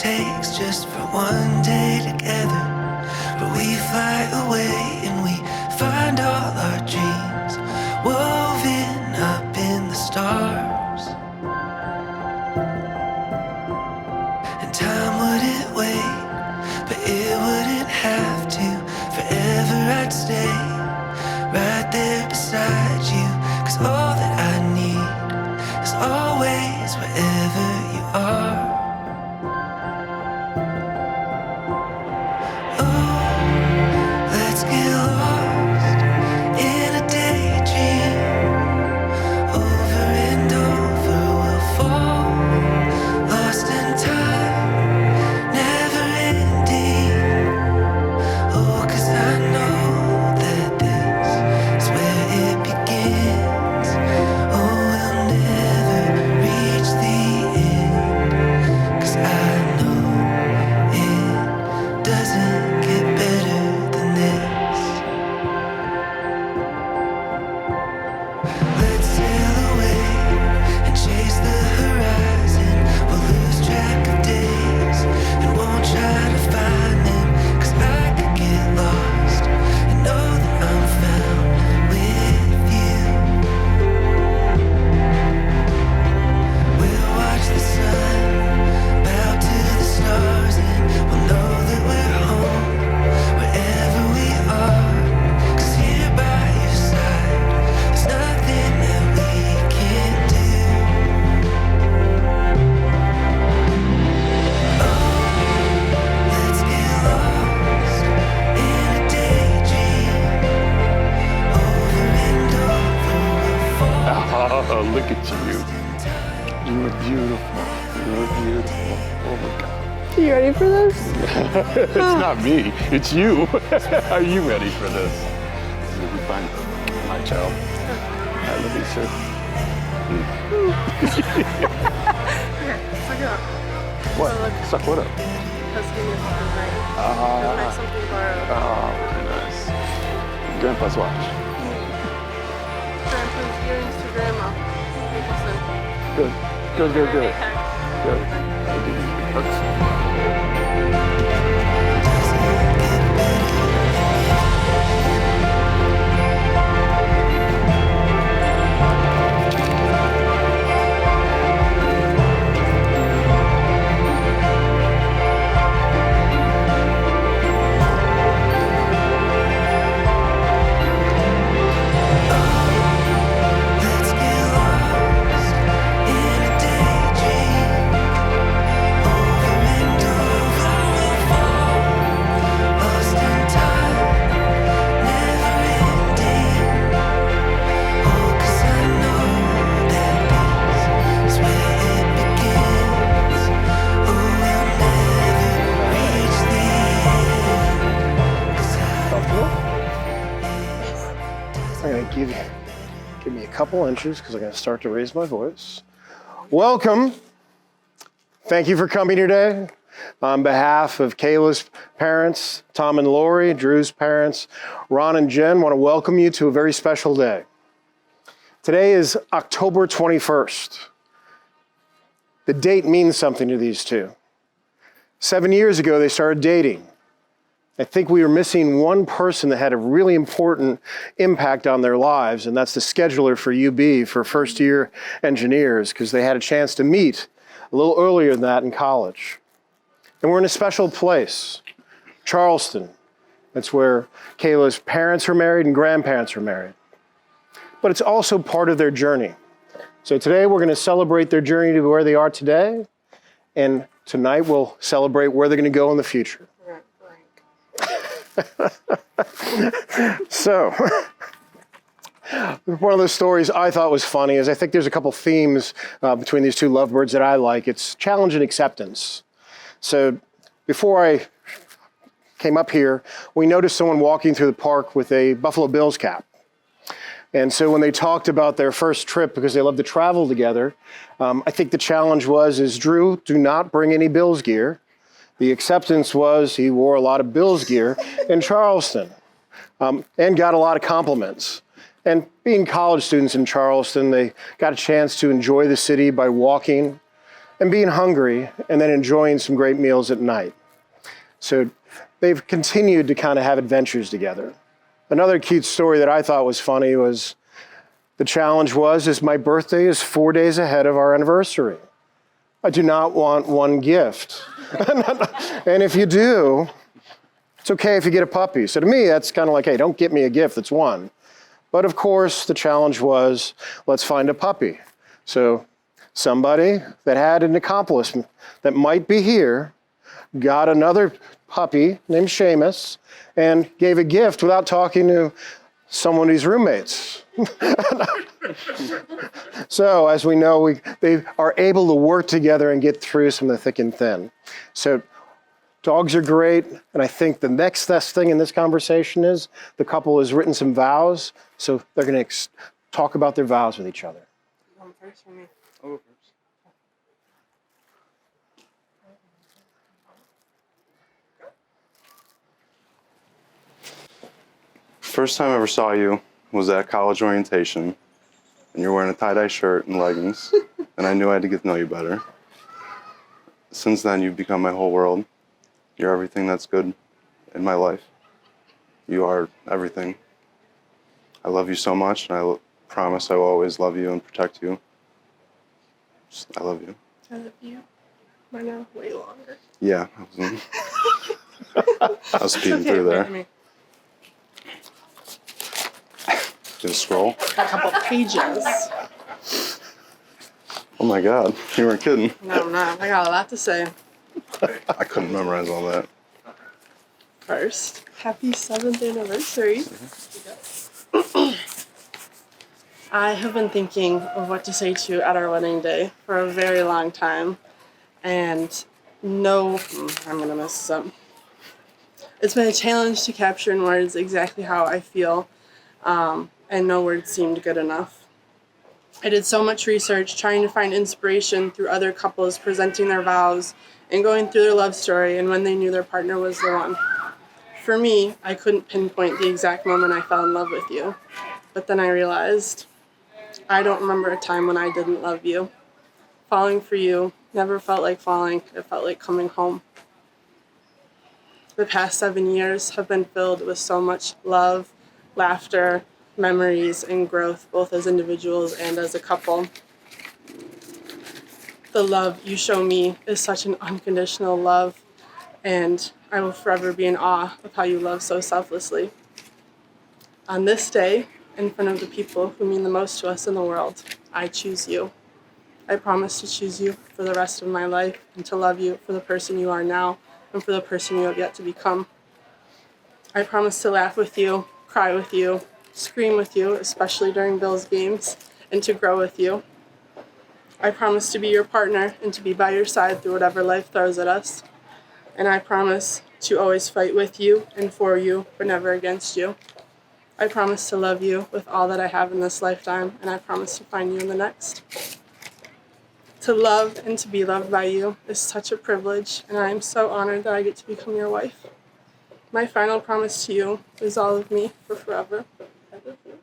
takes just for one day together. But we fly away and we find all our dreams woven up in the stars. And time wouldn't wait, but it wouldn't have to. Forever I'd stay right there beside you, 'cause all that I need is always wherever you are. Look at you. You look beautiful. You look beautiful. Oh my God. Are you ready for this? It's not me, it's you. Are you ready for this? This will be fun. My child. I love you, sir. Suck it up. What? Suck what up? Let's give me something right. Nice something borrowed. Oh, very nice. Grandpa's watch. Grandpa's earrings to grandma. Good. Good. Good. I'm going to give me a couple inches because I'm going to start to raise my voice. Welcome. Thank you for coming today. On behalf of Kayla's parents, Tom and Lori, Drew's parents, Ron and Jen, want to welcome you to a very special day. Today is October 21st. The date means something to these two. 7 years ago, they started dating. I think we were missing one person that had a really important impact on their lives, and that's the scheduler for UB for first-year engineers, because they had a chance to meet a little earlier than that in college. And we're in a special place, Charleston. That's where Kayla's parents were married and grandparents were married. But it's also part of their journey. So today we're going to celebrate their journey to where they are today, and tonight we'll celebrate where they're going to go in the future. So, one of those stories I thought was funny is I think there's a couple themes between these two lovebirds that I like. It's challenge and acceptance. So before I came up here, we noticed someone walking through the park with a Buffalo Bills cap. And so when they talked about their first trip, because they love to travel together, I think the challenge is Drew, do not bring any Bills gear. The acceptance was he wore a lot of Bills gear in Charleston and got a lot of compliments. And being college students in Charleston, they got a chance to enjoy the city by walking and being hungry and then enjoying some great meals at night. So they've continued to kind of have adventures together. Another cute story that I thought was funny was the challenge is my birthday is 4 days ahead of our anniversary. I do not want one gift. And if you do, it's okay if you get a puppy. So to me, that's kind of like, hey, don't get me a gift, that's one. But of course, the challenge was, let's find a puppy. So somebody that had an accomplice that might be here got another puppy named Seamus and gave a gift without talking to someone of his roommates. So as we know, they are able to work together and get through some of the thick and thin. So dogs are great, and I think the next best thing in this conversation is the couple has written some vows, so they're going to talk about their vows with each other. One first for me. I'll go first. First time I ever saw you was at college orientation, and you're wearing a tie-dye shirt and leggings, and I knew I had to get to know you better. Since then, you've become my whole world. You're everything that's good in my life. You are everything. I love you so much, and I promise I will always love you and protect you. I love you. I love you. Mine are way longer. Yeah, I was speeding through there. Gonna scroll. A couple pages. Oh my God, you weren't kidding. No, I'm not. I got a lot to say. I couldn't memorize all that. First, happy 7th anniversary. I have been thinking of what to say to you at our wedding day for a very long time. And I'm going to mess this up. It's been a challenge to capture in words exactly how I feel, and no words seemed good enough. I did so much research trying to find inspiration through other couples presenting their vows and going through their love story and when they knew their partner was the one. For me, I couldn't pinpoint the exact moment I fell in love with you. But then I realized I don't remember a time when I didn't love you. Falling for you never felt like falling. It felt like coming home. The past 7 years have been filled with so much love, laughter, memories, and growth, both as individuals and as a couple. The love you show me is such an unconditional love, and I will forever be in awe of how you love so selflessly. On this day, in front of the people who mean the most to us in the world, I choose you. I promise to choose you for the rest of my life and to love you for the person you are now and for the person you have yet to become. I promise to laugh with you, cry with you, scream with you, especially during Bill's games, and to grow with you. I promise to be your partner and to be by your side through whatever life throws at us. And I promise to always fight with you and for you, but never against you. I promise to love you with all that I have in this lifetime, and I promise to find you in the next. To love and to be loved by you is such a privilege, and I am so honored that I get to become your wife. My final promise to you is all of me for forever. I love you.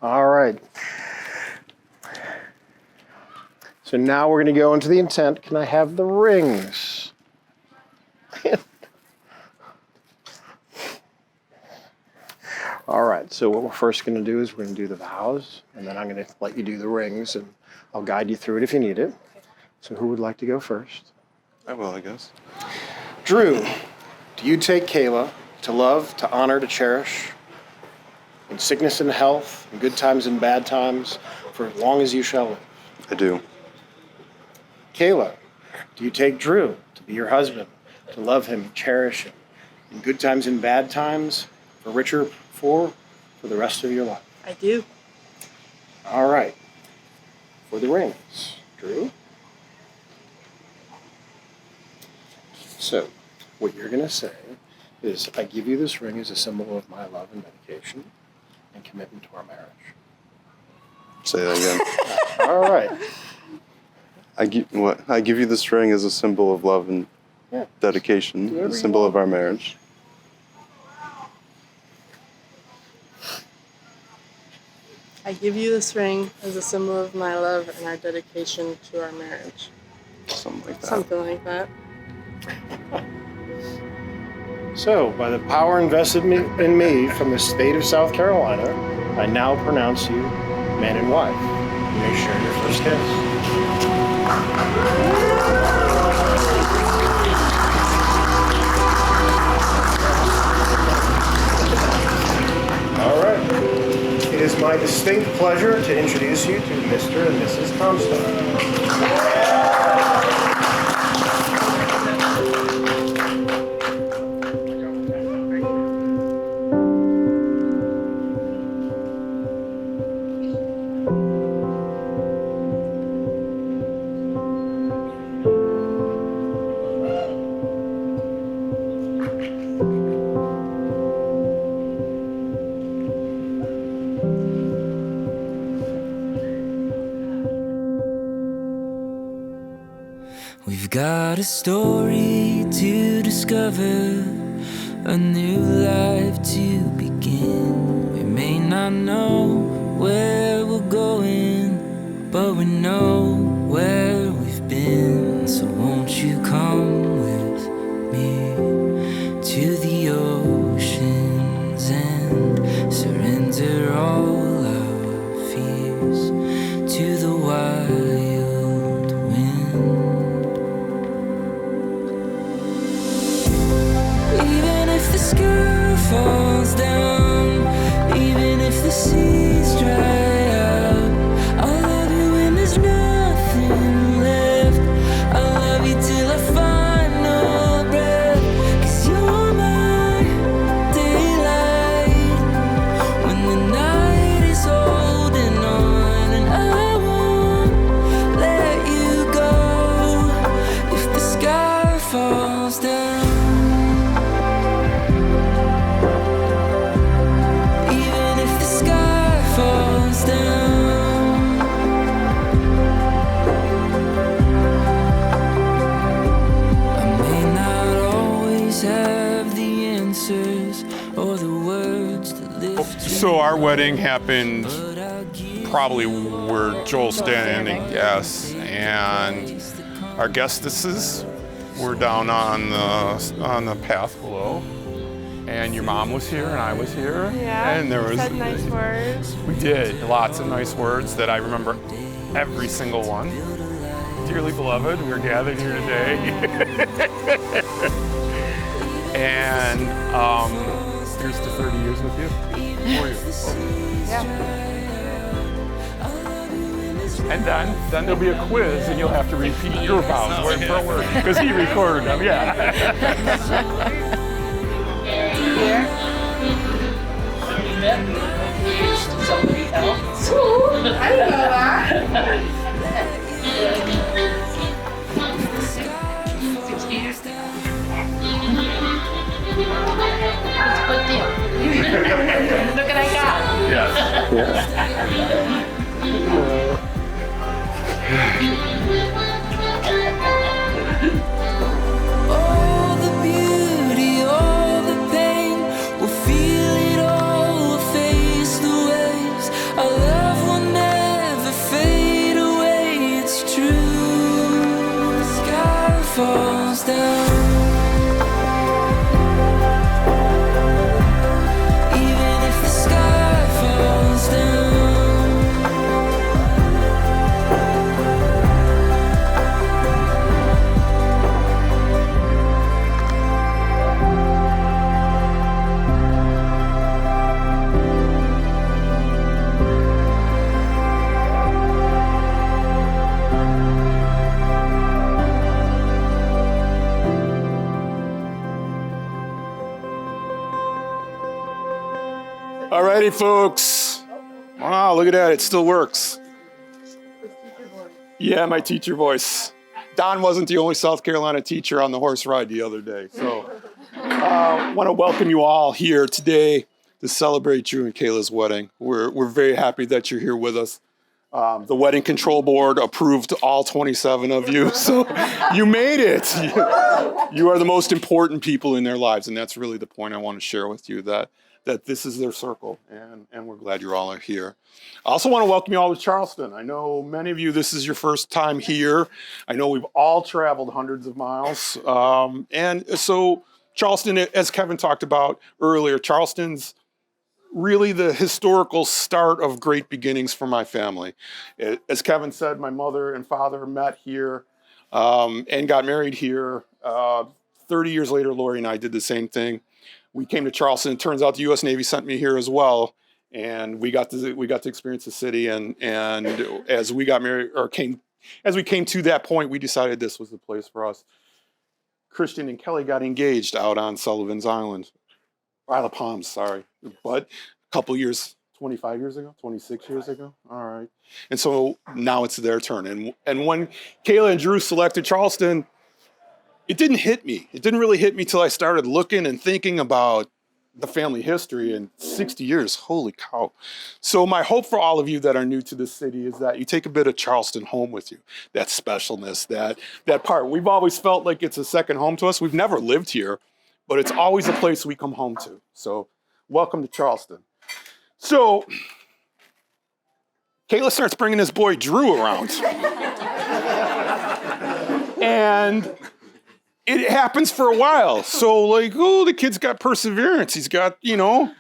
All right. So now we're going to go into the intent. Can I have the rings? All right, so what we're first going to do is we're going to do the vows, and then I'm going to let you do the rings, and I'll guide you through it if you need it. So who would like to go first? I will, I guess. Drew, do you take Kayla to love, to honor, to cherish, in sickness and health, in good times and bad times, for as long as you shall live? I do. Kayla, do you take Drew to be your husband, to love him, cherish him, in good times and bad times, for richer, for the rest of your life? I do. All right. For the rings, Drew. So, what you're going to say is, I give you this ring as a symbol of my love and dedication and commitment to our marriage. Say that again. All right. I give you this ring as a symbol of love and dedication, a symbol of our marriage. I give you this ring as a symbol of my love and our dedication to our marriage. Something like that. Something like that. So, by the power invested in me from the state of South Carolina, I now pronounce you man and wife. You may share your first kiss. All right. It is my distinct pleasure to introduce you to Mr. and Mrs. Comstock. We've got a story to discover, a new life to begin. We may not know where we're going, but we know where we've been. So won't you come with me to the oceans and surrender all our fears to the wild wind. Even if the sky falls down, even if the seas dry up, I'll love you when there's nothing left. I'll love you till I find no breath, 'cause you're my daylight when the night is holding on, and I won't let you go if the sky falls down. So our wedding happened probably where Joel's standing, yes, and our guestesses were down on the path below, and your mom was here and I was here, Yeah, and there was said nice words. we did lots of nice words that I remember every single one. Dearly beloved, we are gathered here today, and here's to 30 years with you. For you. Yeah. And then there'll be a quiz, and you'll have to repeat your vows word for word, because he recorded them. Yeah. Here. Somebody else. I didn't know that. 60 years. Look what I got. Yes. All the beauty, all the pain, we'll feel it all, we'll face the waves. Our love will never fade away, it's true. The sky falls down. Even if the sky falls down. Alrighty, folks. Wow, look at that. It still works. Yeah, my teacher voice. Don wasn't the only South Carolina teacher on the horse ride the other day. So I want to welcome you all here today to celebrate Drew and Kayla's wedding. We're very happy that you're here with us. The wedding control board approved all 27 of you, so you made it. You are the most important people in their lives, and that's really the point I want to share with you, that that this is their circle, and we're glad you're all here. I also want to welcome you all to Charleston. I know many of you, this is your first time here. I know we've all traveled hundreds of miles. And so Charleston, as Kevin talked about earlier, Charleston's really the historical start of great beginnings for my family. As Kevin said, my mother and father met here and got married here. 30 years later, Lori and I did the same thing. We came to Charleston. It turns out the U.S. Navy sent me here as well, and we got to experience the city. And as we got married, as we came to that point, we decided this was the place for us. Christian and Kelly got engaged out on Sullivan's Island, Isle of Palms, sorry, but a couple years, 25 years ago, 26 years ago. All right, and so now it's their turn. And when Kayla and Drew selected Charleston, it didn't hit me. It didn't really hit me till I started looking and thinking about the family history and 60 years. Holy cow. So my hope for all of you that are new to this city is that you take a bit of Charleston home with you. That specialness, that part. We've always felt like it's a second home to us. We've never lived here, but it's always a place we come home to. So welcome to Charleston. So Kayla starts bringing this boy Drew around. And it happens for a while. So like, oh, the kid's got perseverance. He's got, that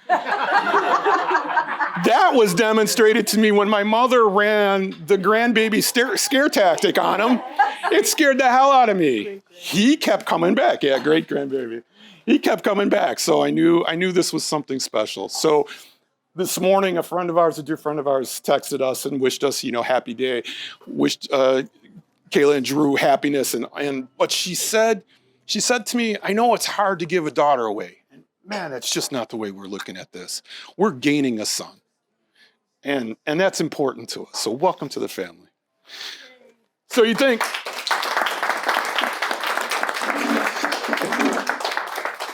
was demonstrated to me when my mother ran the grandbaby scare tactic on him. It scared the hell out of me. He kept coming back. Yeah, great grandbaby. He kept coming back. So I knew this was something special. So this morning, a dear friend of ours texted us and wished us, happy day, wished Kayla and Drew happiness. But she said to me, I know it's hard to give a daughter away. And man, that's just not the way we're looking at this. We're gaining a son. And that's important to us. So welcome to the family. So you think,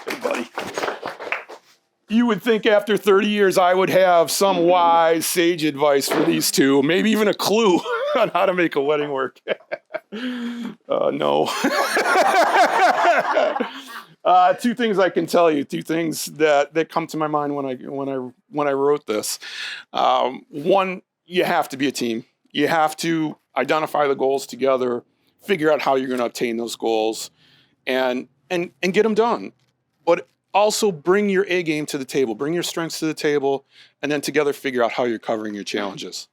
hey buddy, you would think after 30 years I would have some wise sage advice for these two, maybe even a clue on how to make a wedding work. No. Two things I can tell you. Two things that come to my mind when I wrote this. One, you have to be a team. You have to identify the goals together, figure out how you're going to obtain those goals, and get them done. But also bring your A game to the table. Bring your strengths to the table, and then together figure out how you're covering your challenges.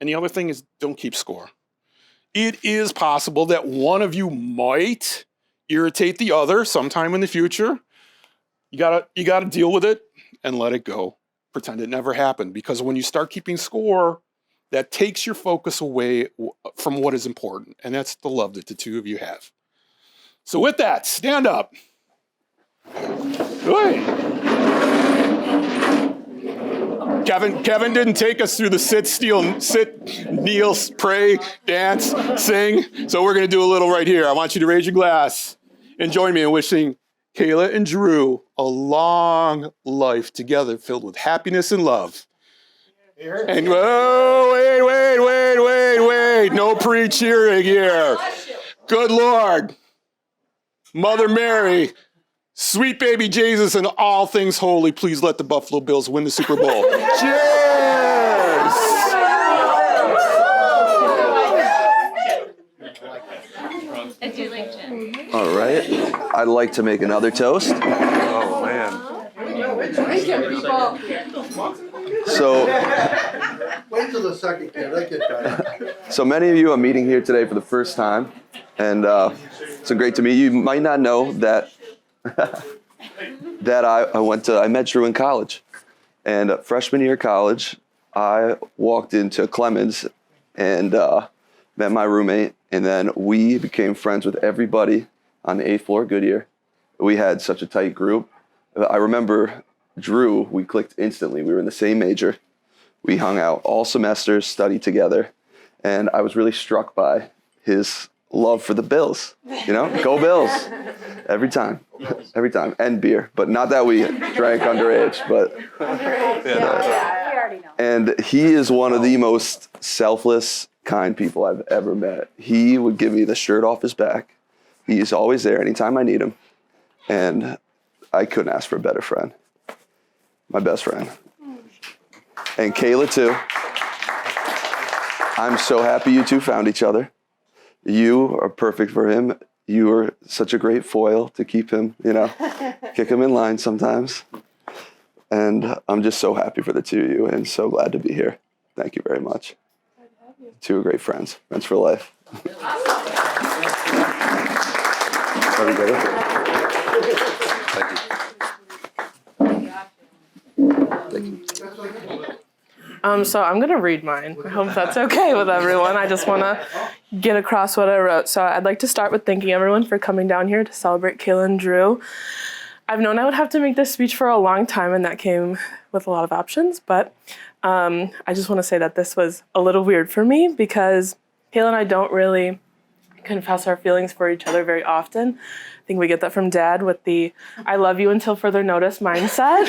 And the other thing is, don't keep score. It is possible that one of you might irritate the other sometime in the future. You gotta deal with it and let it go. Pretend it never happened. Because when you start keeping score, that takes your focus away from what is important. And that's the love that the two of you have. So with that, stand up. Good. Kevin didn't take us through the sit, kneel, pray, dance, sing. So we're going to do a little right here. I want you to raise your glass and join me in wishing Kayla and Drew a long life together filled with happiness and love. And wait. No pre-cheering here. Good Lord. Mother Mary, sweet baby Jesus, and all things holy, please let the Buffalo Bills win the Super Bowl. Cheers! I do like gin. All right. I'd like to make another toast. Oh, man. So, Wait till the second kid. I get that. so many of you are meeting here today for the first time, and so great to meet you. You might not know that I met Drew in college, and freshman year of college, I walked into Clemens and met my roommate, and then we became friends with everybody on the 8th floor, Goodyear. We had such a tight group. I remember Drew, we clicked instantly. We were in the same major. We hung out all semesters, studied together, and I was really struck by his love for the Bills. Go Bills. Every time. And beer, but not that we drank underage, but. We already know. And he is one of the most selfless, kind people I've ever met. He would give me the shirt off his back. He's always there anytime I need him. And I couldn't ask for a better friend. my best friend. And Kayla too. I'm so happy you two found each other. You are perfect for him. You are such a great foil to keep him, kick him in line sometimes. And I'm just so happy for the two of you and so glad to be here. Thank you very much. Two great friends for life. Everybody. Thank you. So I'm gonna read mine. I hope that's okay with everyone. I just wanna get across what I wrote. So I'd like to start with thanking everyone for coming down here to celebrate Kayla and Drew. I've known I would have to make this speech for a long time, and that came with a lot of options, but I just wanna say that this was a little weird for me because Kayla and I don't really confess our feelings for each other very often. I think we get that from Dad with the I love you until further notice mindset.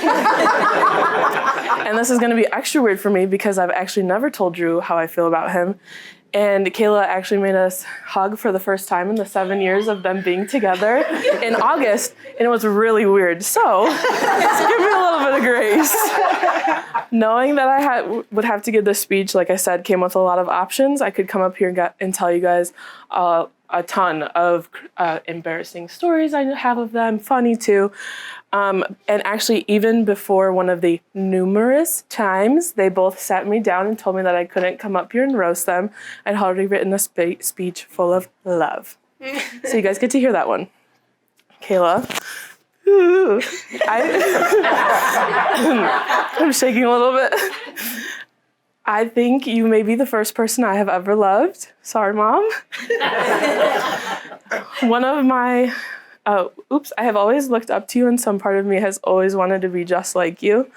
And this is going to be extra weird for me because I've actually never told Drew how I feel about him. And Kayla actually made us hug for the first time in the 7 years of them being together in August, and it was really weird. So just give me a little bit of grace. Knowing that I would have to give this speech, like I said, came with a lot of options. I could come up here and tell you guys a ton of embarrassing stories I have of them, funny too. And actually, even before one of the numerous times they both sat me down and told me that I couldn't come up here and roast them, I'd already written a speech full of love. So you guys get to hear that one. Kayla. I'm shaking a little bit. I think you may be the first person I have ever loved. Sorry, Mom. I have always looked up to you, and some part of me has always wanted to be just like you.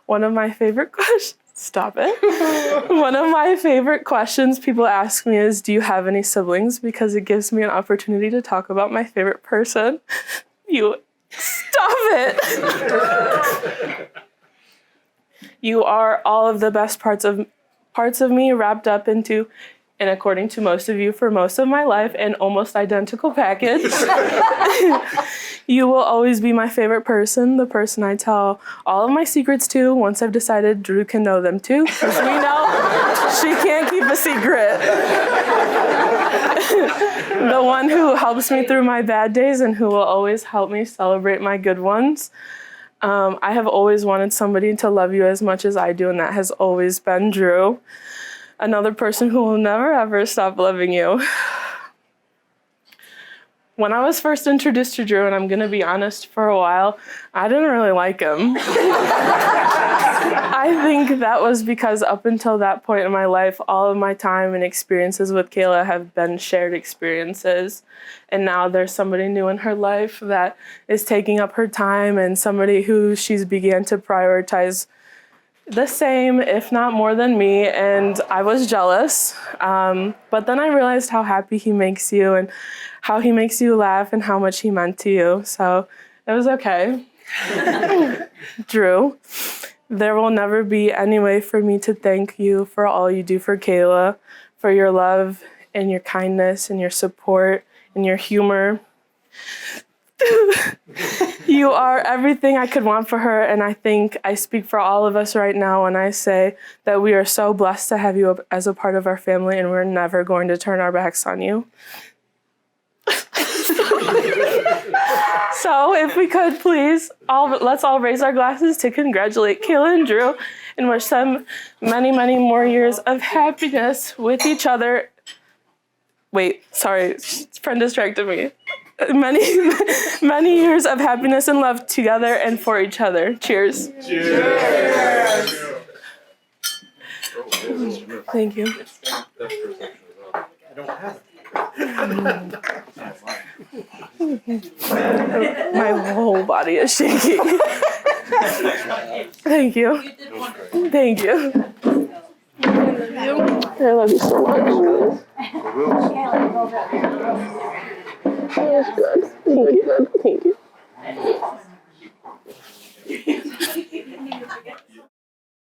One of my favorite questions, stop it. One of my favorite questions people ask me is, do you have any siblings? Because it gives me an opportunity to talk about my favorite person. You, stop it. You are all of the best parts of me wrapped up into, and according to most of you, for most of my life, an almost identical package. You will always be my favorite person, the person I tell all of my secrets to once I've decided Drew can know them too, because we know she can't keep a secret. The one who helps me through my bad days and who will always help me celebrate my good ones. I have always wanted somebody to love you as much as I do, and that has always been Drew. Another person who will never ever stop loving you. When I was first introduced to Drew, and I'm gonna be honest, for a while, I didn't really like him. I think that was because up until that point in my life, all of my time and experiences with Kayla have been shared experiences. And now there's somebody new in her life that is taking up her time, and somebody who she's began to prioritize the same, if not more than me, and I was jealous. But then I realized how happy he makes you and how he makes you laugh and how much he meant to you. So it was okay. Drew, there will never be any way for me to thank you for all you do for Kayla, for your love and your kindness and your support and your humor. You are everything I could want for her, and I think I speak for all of us right now when I say that we are so blessed to have you as a part of our family, and we're never going to turn our backs on you. So if we could please, let's all raise our glasses to congratulate Kayla and Drew and wish them many, many more years of happiness with each other. Wait, sorry, friend distracted me. Many years of happiness and love together and for each other. Cheers. Cheers. Thank you. My whole body is shaking. Thank you. Thank you. I love you so much. That was good. Thank you. Thank you.